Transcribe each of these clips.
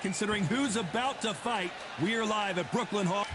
considering who's about to fight. We're live at Brooklyn Hall.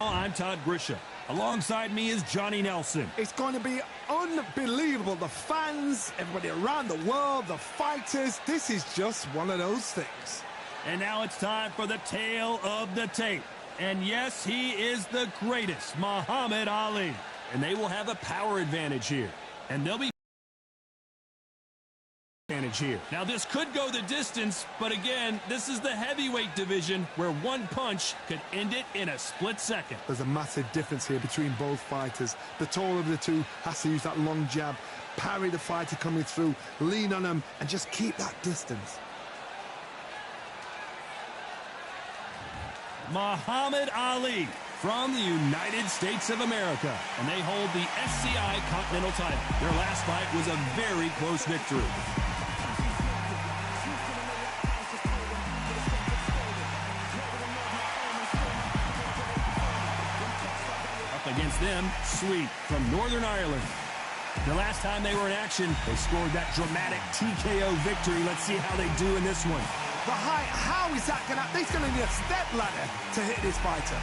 I'm Todd Grisham. Alongside me is Johnny Nelson. It's going to be unbelievable. The fans, everybody around the world, the fighters. This is just one of those things. And now it's time for the tale of the tape. And yes, he is the greatest, Muhammad Ali. And they will have a power advantage here. And they'll be here. Now this could go the distance, but again, this is the heavyweight division where one punch could end it in a split second. There's a massive difference here between both fighters. The taller of the two has to use that long jab, parry the fighter coming through, lean on him, and just keep that distance. Muhammad Ali from the United States of America, and they hold the SCI Continental title. Their last fight was a very close victory. Against them, Sweet from Northern Ireland. The last time they were in action, they scored that dramatic TKO victory. Let's see how they do in this one. The height, how is that going to... He's going to need a step ladder to hit this fighter.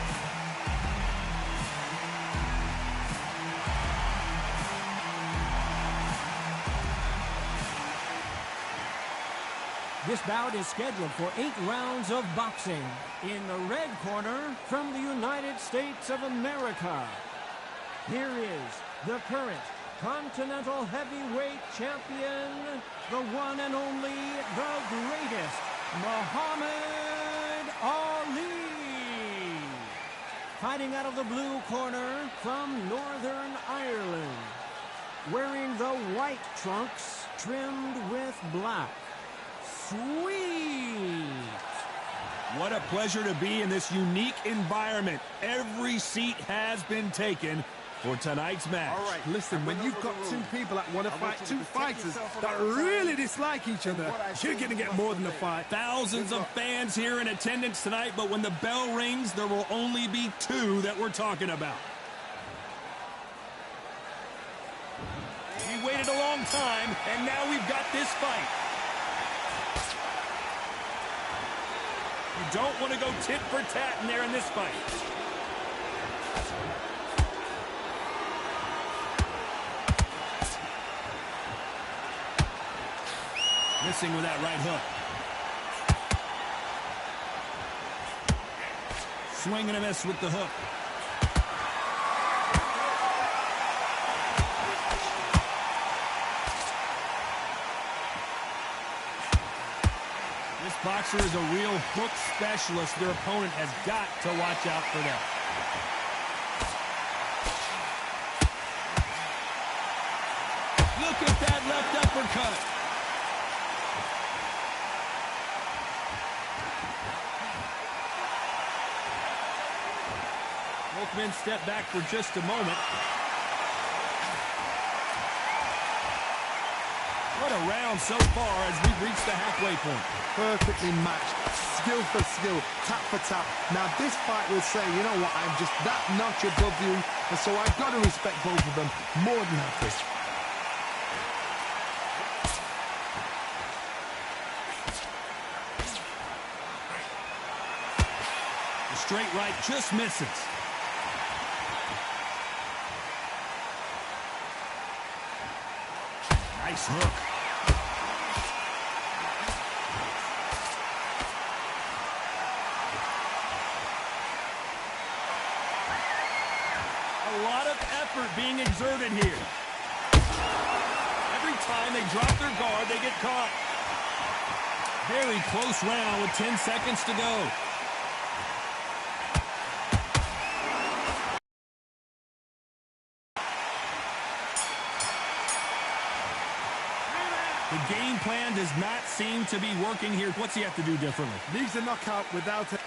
This bout is scheduled for 8 rounds of boxing. In the red corner, from the United States of America, here is the current Continental Heavyweight Champion, the one and only, the greatest, Muhammad Ali. Fighting out of the blue corner from Northern Ireland, wearing the white trunks trimmed with black, Sweet. What a pleasure to be in this unique environment. Every seat has been taken for tonight's match. All right, listen, when you've got two people that want to fight, two fighters that really dislike each other, you're going to get more than a fight. Thousands of fans here in attendance tonight, but when the bell rings, there will only be two that we're talking about. We waited a long time, and now we've got this fight. You don't want to go tit for tat in there in this fight. Missing with that right hook. Swing and a miss with the hook. This boxer is a real hook specialist. Their opponent has got to watch out for that. Look at that left uppercut. Both men step back for just a moment. What a round so far as we've reached the halfway point. Perfectly matched, skill for skill, tap for tap. Now this fight will say, you know what, I'm just that notch above you, and so I've got to respect both of them more than happy. The straight right just misses. Nice hook. A lot of effort being exerted here. Every time they drop their guard, they get caught. Very close round with 10 seconds to go. The game plan does not seem to be working here. What's he have to do differently? Needs a knockout without it.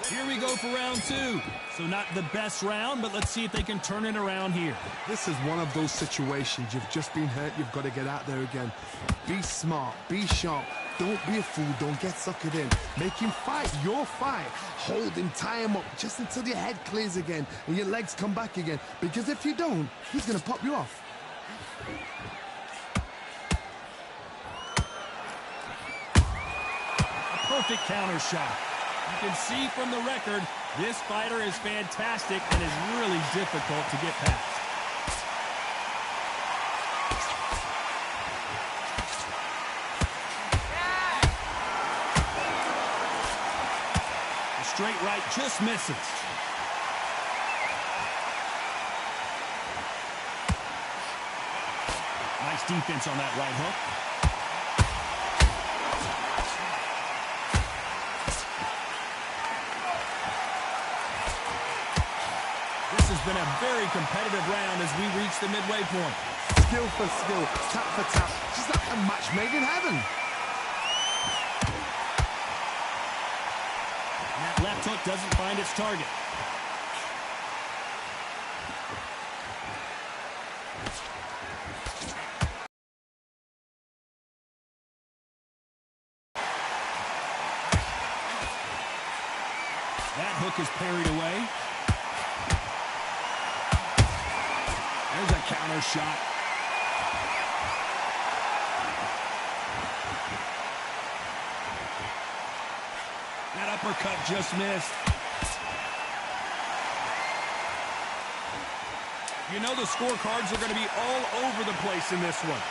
Here we go for round two. So not the best round, but let's see if they can turn it around here. This is one of those situations. You've just been hurt. You've got to get out there again. Be smart. Be sharp. Don't be a fool. Don't get suckered in. Make him fight your fight. Hold him. Tie him up just until your head clears again and your legs come back again. Because if you don't, he's going to pop you off. A perfect counter shot. You can see from the record, this fighter is fantastic and is really difficult to get past. The straight right just misses. Nice defense on that right hook. This has been a very competitive round as we reach the midway point. Skill for skill, tap for tap. Just like a match made in heaven. And that left hook doesn't find its target. That hook is parried away. There's a counter shot. That uppercut just missed. You know the scorecards are going to be all over the place in this one.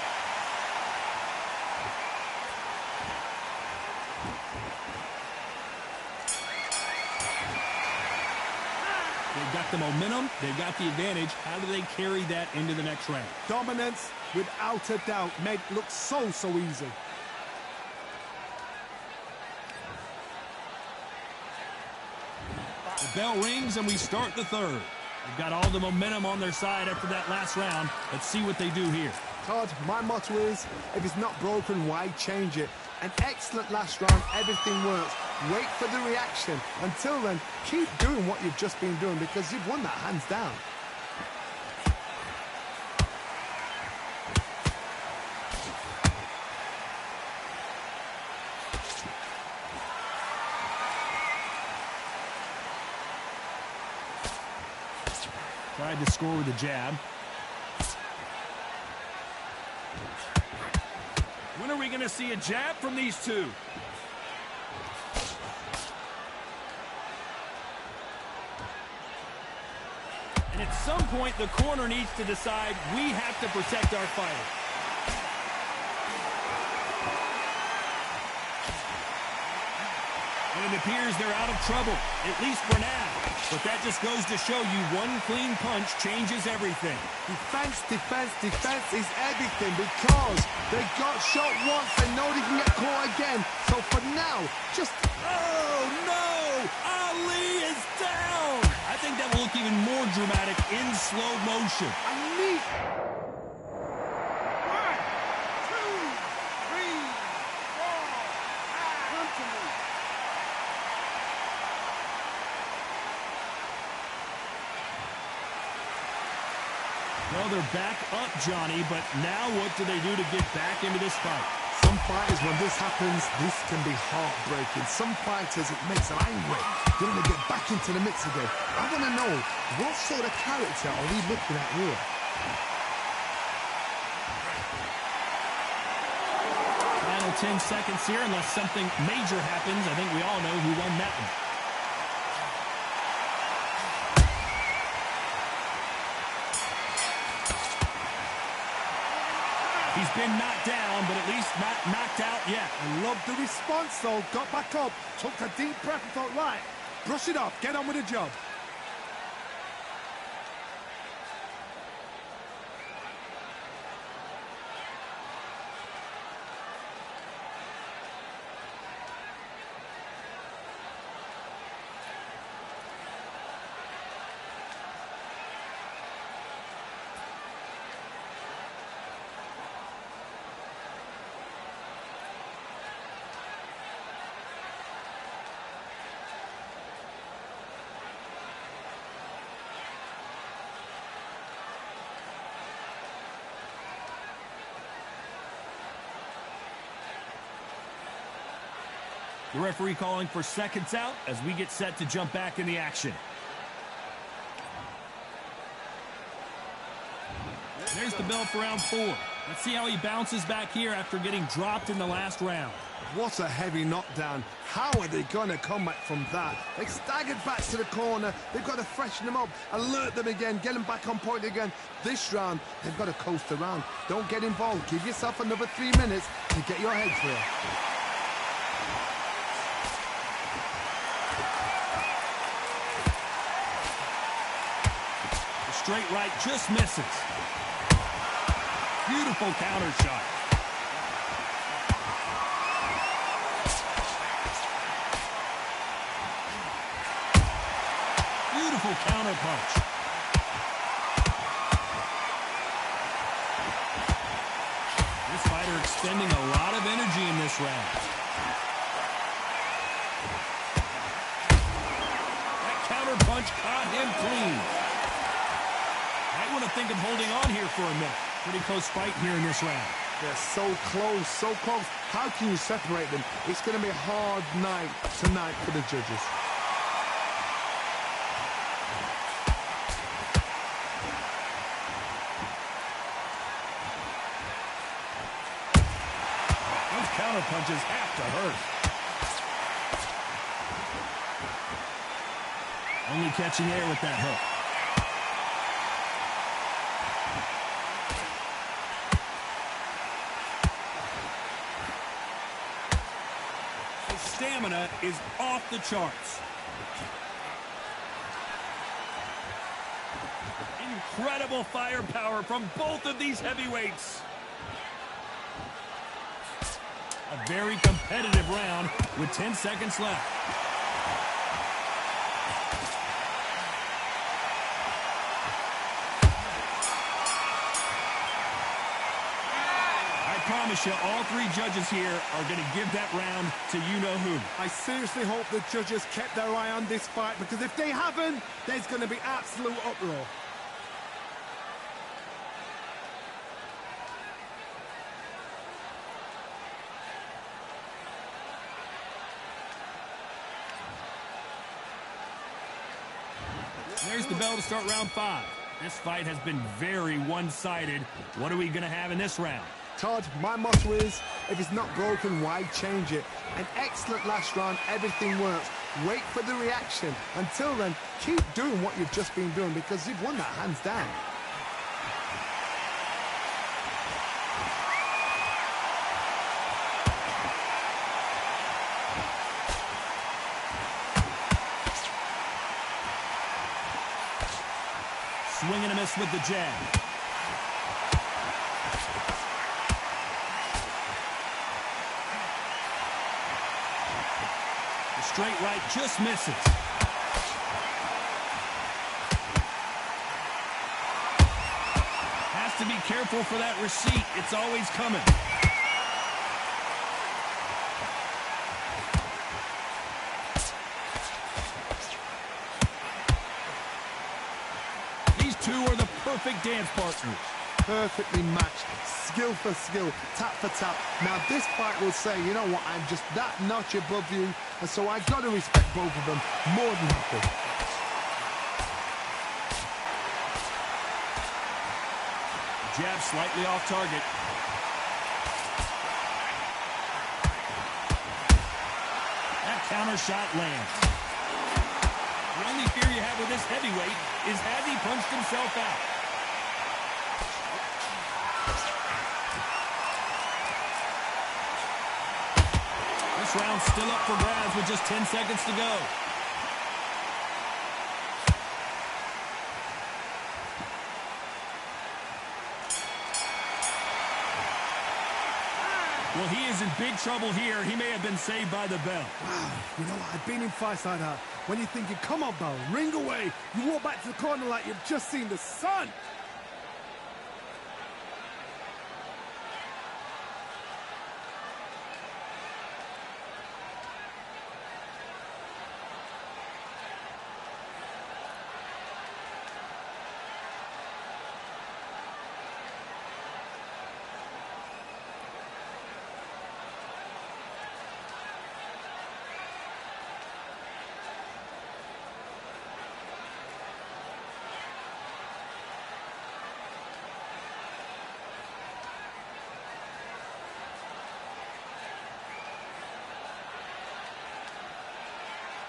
They've got the momentum. They've got the advantage. How do they carry that into the next round? Dominance, without a doubt, made it look so easy. The bell rings and we start the third. They've got all the momentum on their side after that last round. Let's see what they do here. Todd, my motto is, if it's not broken, why change it? An excellent last round, everything works. Wait for the reaction. Until then, keep doing what you've just been doing because you've won that hands down. Tried to score with a jab. When are we going to see a jab from these two? And at some point, the corner needs to decide we have to protect our fighter. And it appears they're out of trouble, at least for now. But that just goes to show you one clean punch changes everything. Defense, defense, defense is everything because they got shot once. They know they can get caught again. So for now, just... Oh, no! Ali is down! I think that will look even more dramatic in slow motion. I need... 1, 2, 3, 4, 5. Come to me. they're back up, Johnny, but now what do they do to get back into this fight? Some fighters, when this happens, this can be heartbreaking. Some fighters, it makes them angry. They want to get back into the mix again. I want to know, what sort of character are we looking at here? Final 10 seconds here, unless something major happens. I think we all know who won that one. He's been knocked down, but at least not knocked out yet. I love the response, though. Got back up, took a deep breath and thought, right, brush it off, get on with the job. The referee calling for seconds out as we get set to jump back in the action. There's the bell for round 4. Let's see how he bounces back here after getting dropped in the last round. What a heavy knockdown. How are they going to come back from that? They staggered back to the corner. They've got to freshen them up, alert them again, get them back on point again. This round, they've got to coast around. Don't get involved. Give yourself another 3 minutes to get your head clear. Straight right just misses. Beautiful counter shot. Beautiful counter punch. This fighter expending a lot of energy in this round. That counter punch caught him clean. I want to think of holding on here for a minute. Pretty close fight here in this round. They're so close, so close. How can you separate them? It's going to be a hard night tonight for the judges. Those counter punches have to hurt. Only catching air with that hook. Stamina is off the charts. Incredible firepower from both of these heavyweights. A very competitive round with 10 seconds left. I promise you, all 3 judges here are going to give that round to you-know-who. I seriously hope the judges kept their eye on this fight, because if they haven't, there's going to be absolute uproar. There's the bell to start round 5. This fight has been very one-sided. What are we going to have in this round? Todd, my motto is, if it's not broken, why change it? An excellent last round, everything works. Wait for the reaction. Until then, keep doing what you've just been doing, because you've won that hands down. Swing and a miss with the jab. Straight right just misses. Has to be careful for that receipt. It's always coming. These two are the perfect dance partners. Perfectly matched, skill for skill, tap for tap. Now this fight will say, you know what, I'm just that notch above you, and so I got to respect both of them more than happy. Jab slightly off target. That counter shot lands. The only fear you have with this heavyweight is has he punched himself out? This round's still up for grabs with just 10 seconds to go. Well, he is in big trouble here. He may have been saved by the bell. Wow, you know what? I've been in fights like that. When you're thinking, come on, Bell, ring away. You walk back to the corner like you've just seen the sun.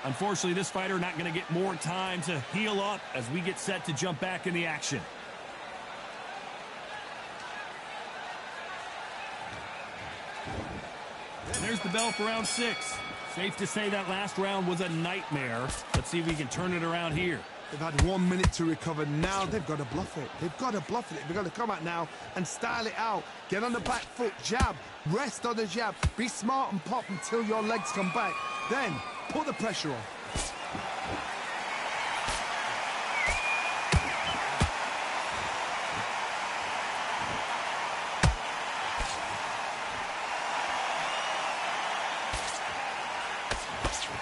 Unfortunately, this fighter not going to get more time to heal up as we get set to jump back in the action. And there's the bell for round 6. Safe to say that last round was a nightmare. Let's see if we can turn it around here. They've had 1 minute to recover. Now they've got to bluff it. They've got to bluff it. They've got to come out now and style it out. Get on the back foot, jab, rest on the jab. Be smart and pop until your legs come back. Then put the pressure on.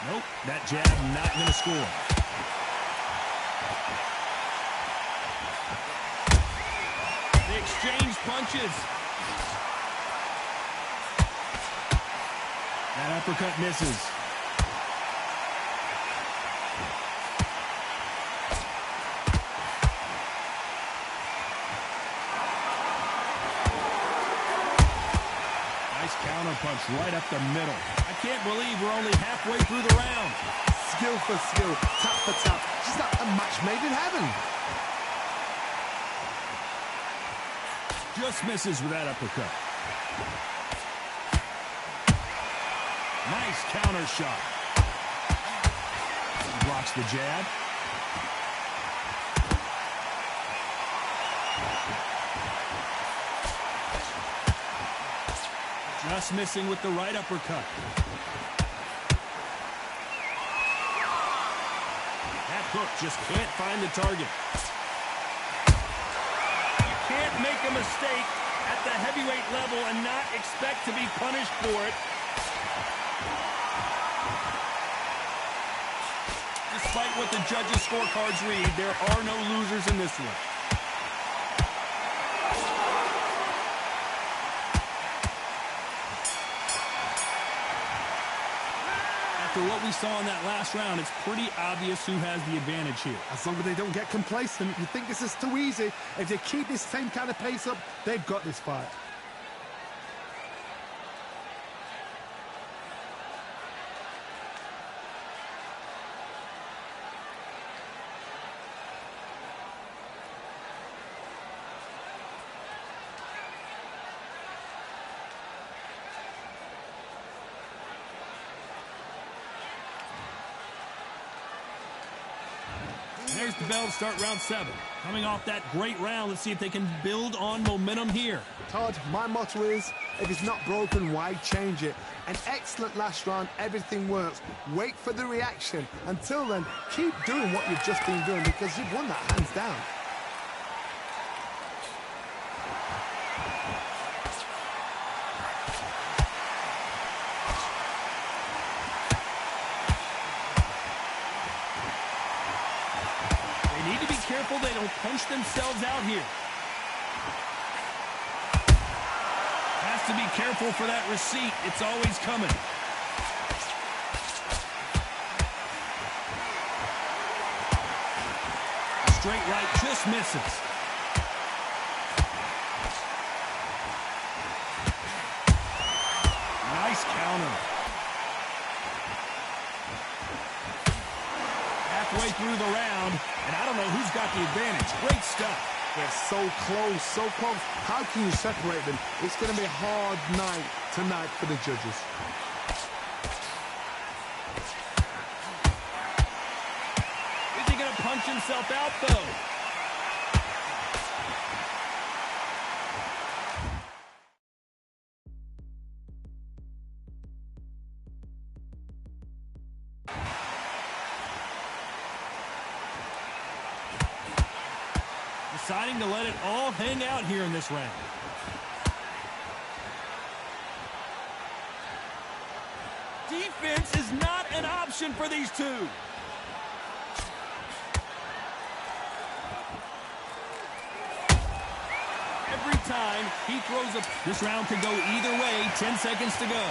Nope, that jab not going to score. They exchange punches. That uppercut misses. Nice counter punch right up the middle. I can't believe we're only halfway through the round. Skill for skill, tap for tap. Just like a match made in heaven. Just misses with that uppercut. Nice counter shot. He blocks the jab. Just missing with the right uppercut. That hook just can't find the target. You can't make a mistake at the heavyweight level and not expect to be punished for it. Despite what the judges' scorecards read, there are no losers in this one. After what we saw in that last round, it's pretty obvious who has the advantage here. As long as they don't get complacent, you think this is too easy. If they keep this same kind of pace up, they've got this fight. There's the bell to start round 7. Coming off that great round, let's see if they can build on momentum here. Todd, my motto is, if it's not broken, why change it? An excellent last round, everything works. Wait for the reaction. Until then, keep doing what you've just been doing because you've won that hands down. they don't punch themselves out here. Has to be careful for that receipt. It's always coming. Straight right just misses. Nice counter. Halfway through the round, and I don't know who's got the advantage. Great stuff. They're so close, so close. How can you separate them? It's going to be a hard night tonight for the judges. Is he going to punch himself out, though? Deciding to let it all hang out here in this round. Defense is not an option for these two. Every time he throws a... This round could go either way. 10 seconds to go.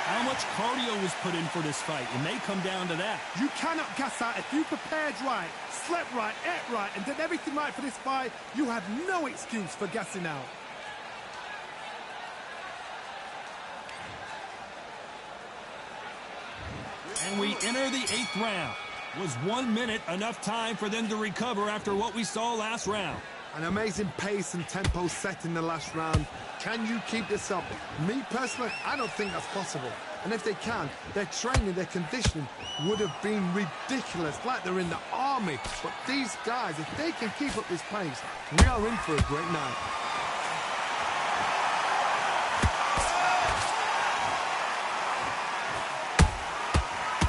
How much cardio was put in for this fight? It may come down to that. You cannot gas out. If you prepared right, slept right, ate right, and did everything right for this fight, you have no excuse for gassing out. And we enter the 8th round. Was 1 minute enough time for them to recover after what we saw last round? An amazing pace and tempo set in the last round. Can you keep this up? Me, personally, I don't think that's possible. And if they can, their training, their conditioning would have been ridiculous, like they're in the army. But these guys, if they can keep up this pace, we are in for a great night.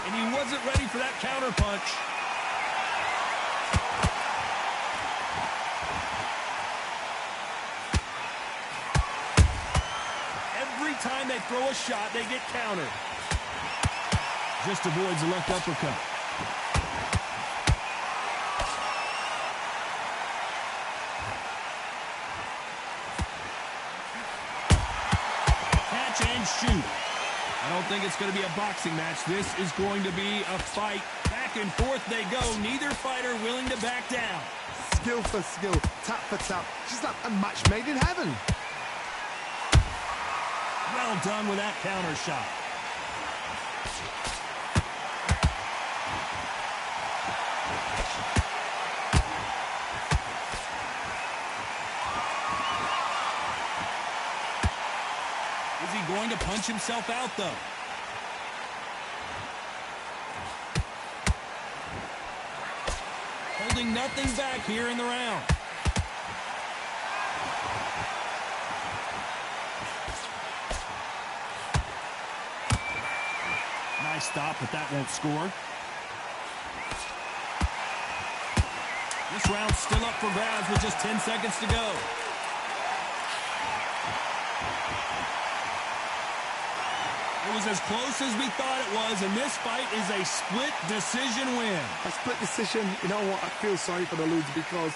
And he wasn't ready for that counter punch. Every time they throw a shot, they get countered. Just avoids the left uppercut. Catch and shoot. I don't think it's going to be a boxing match. This is going to be a fight. Back and forth they go. Neither fighter willing to back down. Skill for skill, tap for tap. Just like a match made in heaven. Well done with that counter shot. Is he going to punch himself out, though? Holding nothing back here in the round. Nice stop, but that won't score. This round's still up for grabs with just 10 seconds to go. It was as close as we thought it was, and this fight is a split decision win. A split decision, you know what, I feel sorry for the loser because